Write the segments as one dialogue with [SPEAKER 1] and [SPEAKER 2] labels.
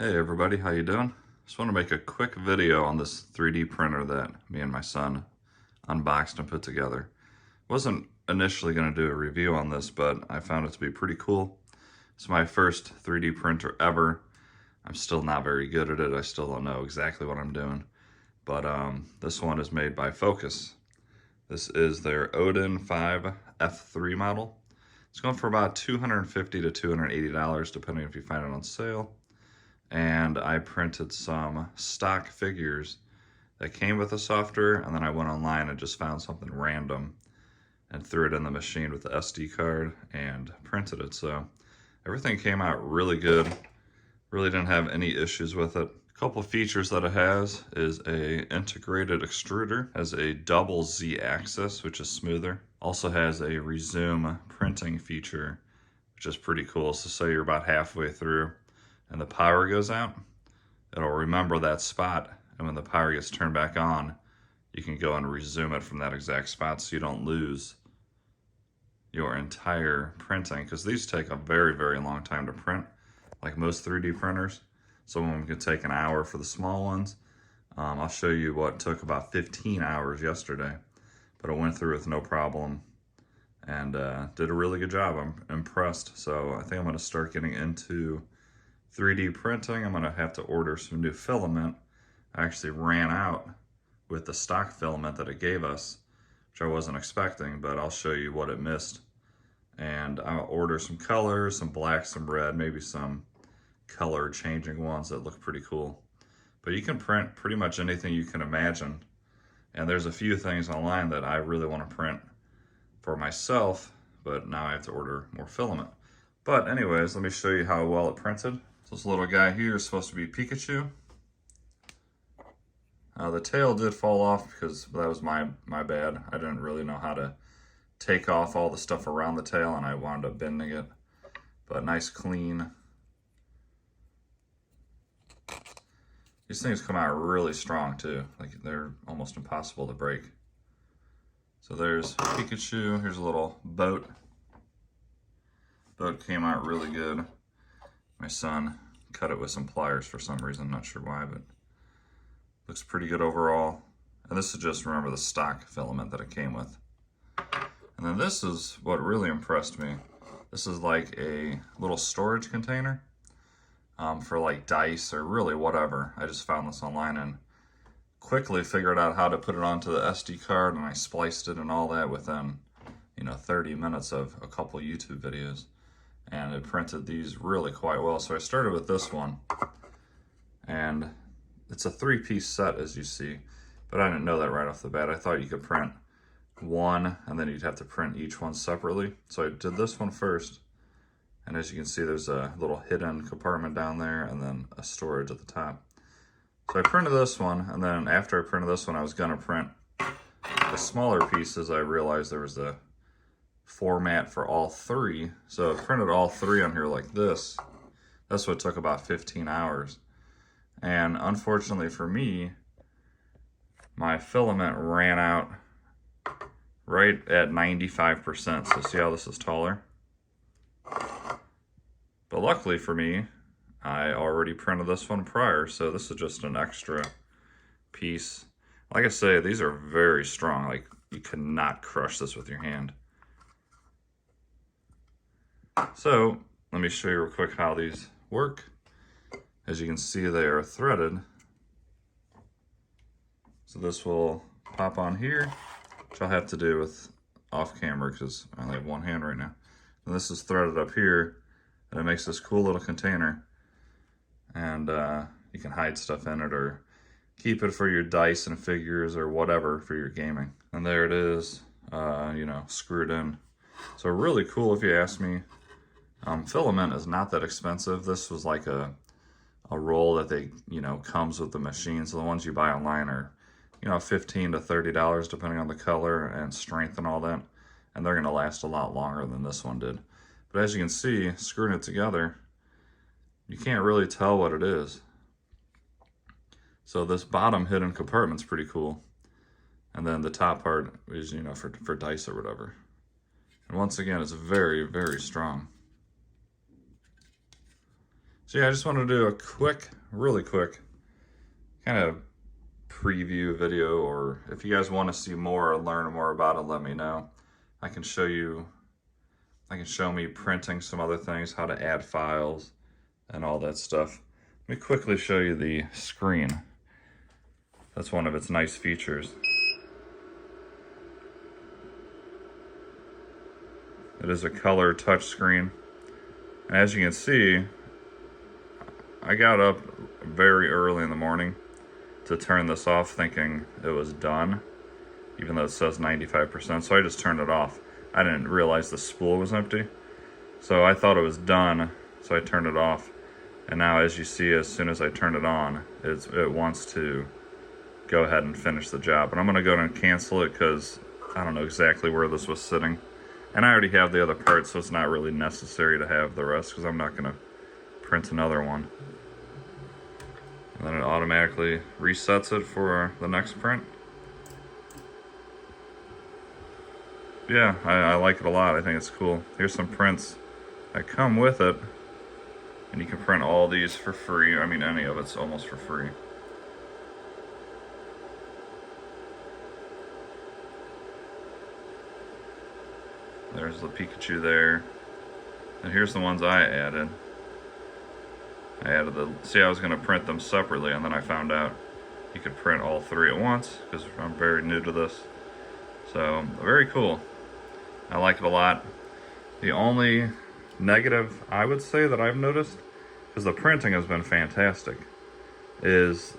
[SPEAKER 1] Hey everybody, how you doing? Just want to make a quick video on this 3D printer that me and my son unboxed and put together. Wasn't initially going to do a review on this, but I found it to be pretty cool. It's my first 3D printer ever. I'm still not very good at it. I still don't know exactly what I'm doing. But this one is made by Fokoos. This is their Odin-5 F3 model. It's going for about $250 to $280 depending if you find it on sale. And I printed some stock figures that came with the software, and then I went online and just found something random and threw it in the machine with the SD card and printed it. So everything came out really good. Really didn't have any issues with it. A couple features that it has is a integrated extruder, has a double Z axis, which is smoother. Also has a resume printing feature, which is pretty cool. So say you're about halfway through and the power goes out, it'll remember that spot, and when the power gets turned back on, you can go and resume it from that exact spot so you don't lose your entire printing, because these take a very, very long time to print, like most 3D printers. Some of them can take an hour for the small ones. I'll show you what took about 15 hours yesterday, but it went through with no problem and did a really good job. I'm impressed. So I think I'm going to start getting into 3D printing. I'm going to have to order some new filament. I actually ran out with the stock filament that it gave us, which I wasn't expecting, but I'll show you what it missed. And I'll order some colors, some black, some red, maybe some color changing ones that look pretty cool. But you can print pretty much anything you can imagine. And there's a few things online that I really want to print for myself, but now I have to order more filament. But anyways, let me show you how well it printed. So this little guy here is supposed to be Pikachu. The tail did fall off because that was my bad. I didn't really know how to take off all the stuff around the tail, and I wound up bending it. But nice clean. These things come out really strong too. Like they're almost impossible to break. So there's Pikachu. Here's a little boat. Boat came out really good. My son cut it with some pliers for some reason, not sure why, but looks pretty good overall. And this is just, remember, the stock filament that it came with. And then this is what really impressed me. This is like a little storage container for like dice or really whatever. I just found this online and quickly figured out how to put it onto the SD card, and I spliced it and all that within, 30 minutes of a couple YouTube videos. And it printed these really quite well. So I started with this one, and it's a 3-piece set, as you see, but I didn't know that right off the bat. I thought you could print one and then you'd have to print each one separately. So I did this one first, and as you can see, there's a little hidden compartment down there and then a storage at the top. So I printed this one, and then after I printed this one, I was gonna print the smaller pieces. I realized there was a format for all three, so I printed all three on here like this. That's what took about 15 hours. And unfortunately for me, my filament ran out right at 95%. So see how this is taller? But luckily for me, I already printed this one prior, so this is just an extra piece. Like I say, these are very strong. Like, you cannot crush this with your hand. So let me show you real quick how these work. As you can see, they are threaded. So this will pop on here, which I'll have to do with off camera because I only have one hand right now. And this is threaded up here, and it makes this cool little container. And you can hide stuff in it or keep it for your dice and figures or whatever for your gaming. And there it is, screwed in. So really cool if you ask me. Filament is not that expensive. This was like a roll that they, comes with the machine. So the ones you buy online are, $15 to $30 depending on the color and strength and all that. And they're gonna last a lot longer than this one did. But as you can see, screwing it together, you can't really tell what it is. So this bottom hidden compartment's pretty cool. And then the top part is, for dice or whatever. And once again, it's very, very strong. So yeah, I just wanted to do a quick, really quick, kind of preview video, or if you guys want to see more or learn more about it, let me know. I can show me printing some other things, how to add files and all that stuff. Let me quickly show you the screen. That's one of its nice features. It is a color touch screen. And as you can see, I got up very early in the morning to turn this off thinking it was done, even though it says 95%, so I just turned it off. I didn't realize the spool was empty, so I thought it was done, so I turned it off. And now, as you see, as soon as I turn it on, it wants to go ahead and finish the job. But I'm going to go ahead and cancel it because I don't know exactly where this was sitting. And I already have the other part, so it's not really necessary to have the rest because I'm not going to print another one. And then it automatically resets it for the next print. Yeah, I like it a lot. I think it's cool. Here's some prints that come with it. And you can print all these for free. I mean, any of it's almost for free. There's the Pikachu there. And here's the ones I added. See, I was going to print them separately, and then I found out you could print all three at once, because I'm very new to this. So, very cool. I like it a lot. The only negative I would say that I've noticed, because the printing has been fantastic, is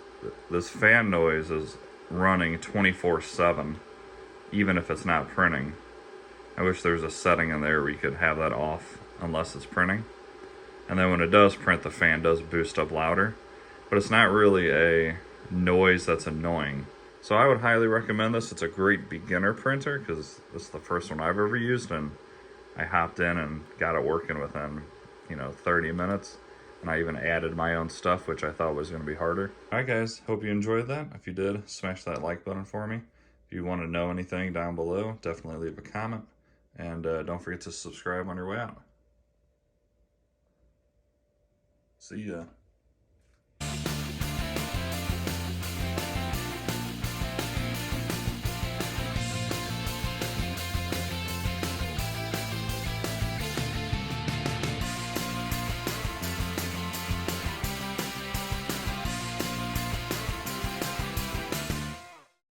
[SPEAKER 1] this fan noise is running 24/7, even if it's not printing. I wish there was a setting in there where you could have that off unless it's printing. And then when it does print, the fan does boost up louder, but it's not really a noise that's annoying. So I would highly recommend this. It's a great beginner printer because this is the first one I've ever used, and I hopped in and got it working within, 30 minutes. And I even added my own stuff, which I thought was going to be harder. All right, guys, hope you enjoyed that. If you did, smash that like button for me. If you want to know anything down below, definitely leave a comment. And don't forget to subscribe on your way out. See ya.